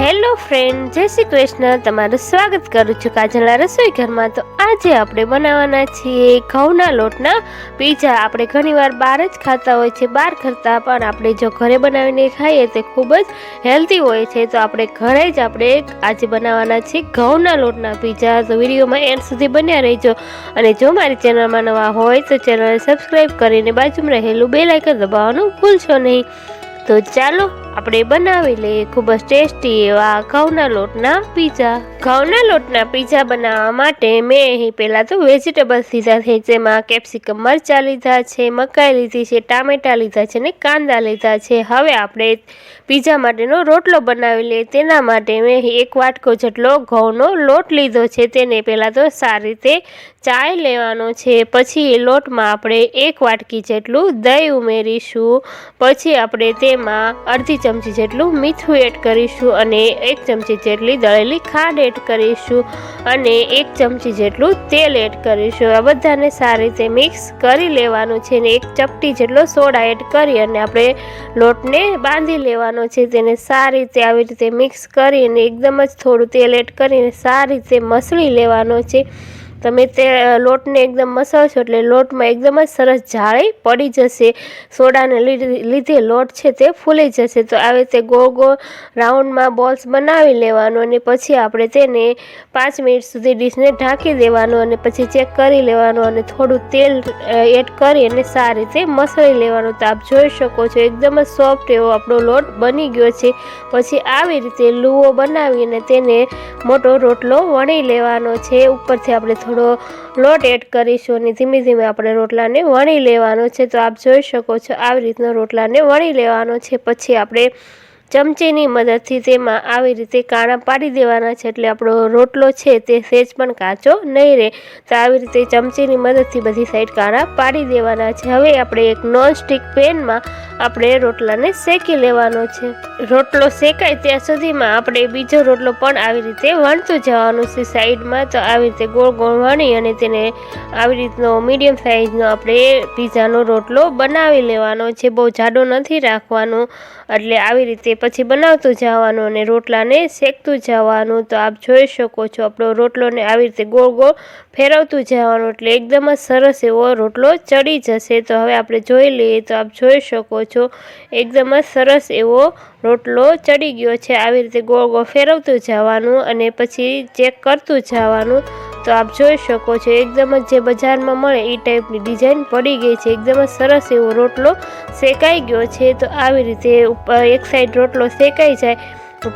Hello friend, જય શ્રી કૃષ્ણ. તમારું સ્વાગત કરું છું કાજલના રસોઈ ઘરમાં. તો આજે આપણે બનાવવાના છીએ ઘઉંના લોટના પીઝા. આપણે ઘણીવાર બહાર જ ખાતા હોય છે, બહાર કરતાં પણ આપણે જો ઘરે બનાવીને ખાઈએ તે ખૂબ જ હેલ્ધી હોય છે. તો આપણે ઘરે જ આજે બનાવવાના છીએ ઘઉંના લોટના પીઝા. તો વિડીયોમાં એન્ડ સુધી બન્યા રહેજો. અને જો મારી ચેનલમાં નવા હોય તો ચેનલને સબસ્ક્રાઈબ કરીને બાજુમાં રહેલું બેલ આઇકન દબાવવાનું ભૂલશો નહીં. તો ચાલો આપણે બનાવી લઈએ ખૂબ જ ટેસ્ટી એવા ઘઉંના લોટના પીઝા. ઘઉંના લોટના પીઝા બનાવવા માટે મેં અહીં પહેલાં તો વેજીટેબલ્સ લીધા છે. જેમાં કેપ્સિકમ મરચાં લીધા છે, મકાઈ લીધી છે, ટામેટાં લીધા છે અને કાંદા લીધા છે. હવે આપણે પીઝા માટેનો રોટલો બનાવી લઈએ. તેના માટે મેં એક વાટકો જેટલો ઘઉંનો લોટ લીધો છે. તેને પહેલાં તો સારી રીતે ચાળી લેવાનો છે. પછી એ લોટમાં આપણે એક વાટકી જેટલું દહીં ઉમેરીશું. પછી આપણે તેમાં અડધી ચમચી જેટલું મીઠું એડ કરીશું અને 1 ચમચી જેટલી દળેલી ખાંડ એડ કરીશું અને 1 ચમચી જેટલું તેલ એડ કરીશું. આ બધાને સારી રીતે મિક્સ કરી લેવાનું છે અને 1 ચપટી જેટલો સોડા એડ કરી અને આપણે લોટને બાંધી લેવાનો છે. તેને સારી રીતે આવી રીતે મિક્સ કરીને એકદમ જ થોડું તેલ એડ કરીને સારી રીતે મસળી લેવાનો છે. તમે તે લોટને એકદમ મસળશો એટલે લોટમાં એકદમ જ સરસ જાળી પડી જશે. સોડાને લીધે લોટ છે તે ફૂલી જશે. તો આવી રીતે ગોળ ગોળ રાઉન્ડમાં બોલ્સ બનાવી લેવાનું અને પછી આપણે તેને 5 મિનિટ સુધી ડીશને ઢાંકી દેવાનું અને પછી ચેક કરી લેવાનું અને થોડું તેલ એડ કરી અને સારી રીતે મસળી લેવાનું. તો આપ જોઈ શકો છો એકદમ જ સોફ્ટ એવો આપણો લોટ બની ગયો છે. પછી આવી રીતે લુઓ બનાવીને તેને મોટો રોટલો વણી લેવાનો છે. ઉપરથી આપણે થોડો લોટ એડ કરીશું અને ધીમે ધીમે આપણે રોટલાને વણી લેવાનો છે. તો આપ જોઈ શકો છો આવી રીતનો રોટલાને વણી લેવાનો છે. પછી આપણે ચમચીની મદદથી તેમાં આવી રીતે કાણા પાડી દેવાના છે એટલે આપણો રોટલો છે તે સહેજ પણ કાચો નહીં રહે. તો આવી રીતે ચમચીની મદદથી બધી સાઈડ કાણા પાડી દેવાના છે. હવે આપણે એક નોનસ્ટિક પેનમાં આપણે રોટલાને શેકી લેવાનો છે. રોટલો શેકાય ત્યાં સુધીમાં આપણે બીજો રોટલો પણ આવી રીતે વણતું જવાનું છે સાઈડમાં. તો આવી રીતે ગોળ ગોળ વણી અને તેને આવી રીતનો મીડિયમ સાઈઝનો આપણે પીઝાનો રોટલો બનાવી લેવાનો છે. બહુ જાડો નથી રાખવાનો એટલે આવી રીતે પછી બનાવતું જવાનું અને રોટલાને શેકતું જવાનું. તો આપ જોઈ શકો છો આપણો રોટલોને આવી રીતે ગોળ ગોળ ફેરવતું જવાનું એટલે એકદમ જ સરસ એવો રોટલો ચડી જશે. તો હવે આપણે જોઈ લઈએ. તો આપ જોઈ શકો છો એકદમ જ સરસ એવો રોટલો ચડી ગયો છે. આવી રીતે ગોળ ગોળ ફેરવતું જવાનું અને પછી ચેક કરતું જવાનું. તો આપ જોઈ શકો છો એકદમ જ જે બજારમાં મળે એ ટાઈપની ડિઝાઇન પડી ગઈ છે. એકદમ જ સરસ એવો રોટલો શેકાઈ ગયો છે. તો આવી રીતે એક સાઈડ રોટલો શેકાઈ જાય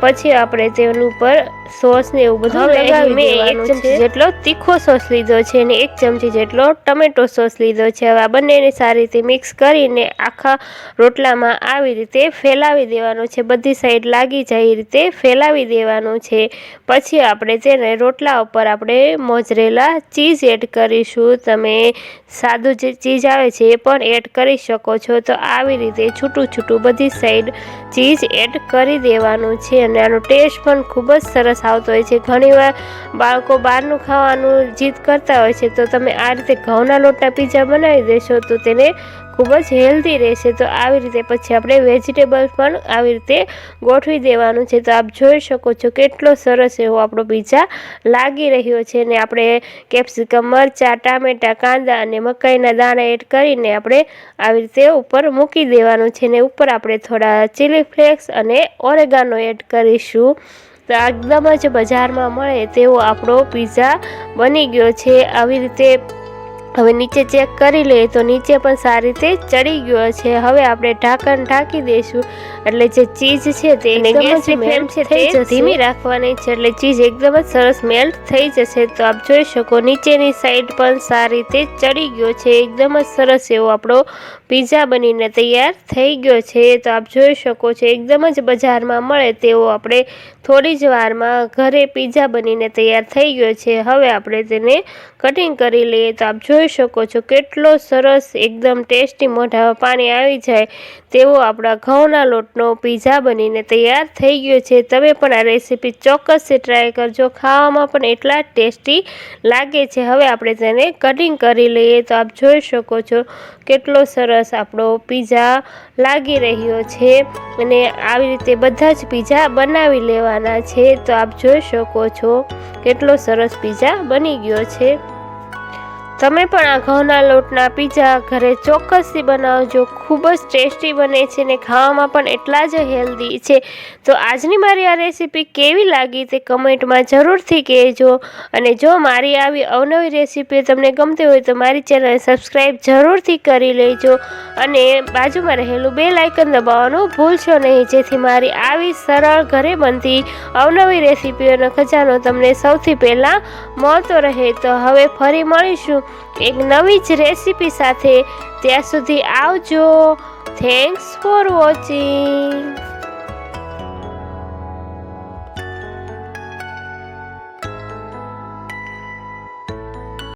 પછી આપણે તેની ઉપર સોસ ને એવું બધું લગાવી દેવાનું છે. 1 ચમચી જેટલો તીખો સોસ લીધો છે અને 1 ચમચી જેટલો ટમેટો સોસ લીધો છે. હવે આ બંનેને સારી રીતે મિક્સ કરીને આખા રોટલામાં આવી રીતે ફેલાવી દેવાનો છે. બધી સાઈડ લાગી જાય એ રીતે ફેલાવી દેવાનું છે. પછી આપણે તેને રોટલા ઉપર આપણે મોઝરેલા ચીઝ એડ કરીશું. તમે સાદું જે ચીઝ આવે છે એ પણ એડ કરી શકો છો. તો આવી રીતે છૂટું છૂટું બધી સાઈડ ચીઝ એડ કરી દેવાનું છે અને આનો ટેસ્ટ પણ ખૂબ જ સરસ આવતો હોય છે. ઘણીવાર બાળકો બહારનું ખાવાનું જીદ કરતા હોય છે. તો તમે આ રીતે ઘઉંના લોટના પીઝા બનાવી દેશો તો તેને ખૂબ જ હેલ્ધી રહેશે. તો આવી રીતે પછી આપણે વેજીટેબલ્સ પણ આવી રીતે ગોઠવી દેવાનું છે. તો આપ જોઈ શકો છો કેટલો સરસ એવો આપણો પીઝા લાગી રહ્યો છે. અને આપણે કેપ્સિકમ મરચાં, ટામેટાં, કાંદા અને મકાઈના દાણા એડ કરીને આપણે આવી રીતે ઉપર મૂકી દેવાનું છે. ને ઉપર આપણે થોડા ચીલી ફ્લેક્સ અને ઓરેગાનો એડ કરીશું. તો એકદમ જ બજારમાં મળે તેવો આપણો પીઝા બની ગયો છે. આવી રીતે હવે નીચે ચેક કરી લઈએ તો નીચે પણ સારી રીતે ચડી ગયો છે. હવે આપણે ઢાંકણ ઢાંકી દઈશું એટલે જે ચીઝ છે તે ગેસની ફ્લેમ છે તે ધીમી રાખવાની છે એટલે ચીઝ એકદમ જ સરસ મેલ્ટ થઈ જશે. તો આપ જોઈ શકો નીચેની સાઈડ પણ સારી રીતે ચડી ગયો છે. એકદમ જ સરસ એવો આપણો પીઝા બનીને તૈયાર થઈ ગયો છે. તો આપ જોઈ શકો છો એકદમ જ બજારમાં મળે તેવો આપણે થોડી જ વારમાં ઘરે પીઝા બનીને તૈયાર થઈ ગયો છે. હવે આપણે તેને કટિંગ કરી લઈએ. તો આપ જોઈ જોઈ શકો છો કેટલો સરસ એકદમ ટેસ્ટી મોઢામાં પાણી આવી જાય તેવો આપણા ઘઉંના લોટનો પીઝા બનીને તૈયાર થઈ ગયો છે। તમે પણ આ રેસીપી ચોક્કસથી ટ્રાય કરજો, ખાવામાં પણ એટલા જ ટેસ્ટી લાગે છે। હવે આપણે તેને કટિંગ કરી લઈએ તો આપ જોઈ શકો છો કેટલો સરસ આપણો પીઝા લાગી રહ્યો છે અને આવી રીતે બધા જ પીઝા બનાવી લેવાના છે। તો આપ જોઈ શકો છો કેટલો સરસ પીઝા બની ગયો છે। તમે પણ આ ઘઉંના લોટના પીઝા ઘરે ચોક્કસથી બનાવજો, ખૂબ જ ટેસ્ટી બને છે ને ખાવામાં પણ એટલા જ હેલ્ધી છે। તો આજની મારી આ રેસીપી કેવી લાગી તે કમેન્ટમાં જરૂરથી કહેજો અને જો મારી આવી અવનવી રેસીપી તમને ગમતી હોય તો મારી ચેનલ સબસ્ક્રાઈબ જરૂરથી કરી લેજો અને બાજુમાં રહેલું બેલ આઇકન દબાવવાનું ભૂલશો નહીં, જેથી મારી આવી સરળ ઘરે બનતી અવનવી રેસીપીઓનો ખજાનો તમને સૌથી પહેલાં મળતો રહે। તો હવે ફરી મળીશું એક નવી જ રેસીપી સાથે, ત્યાં સુધી આવજો। Thanks for watching.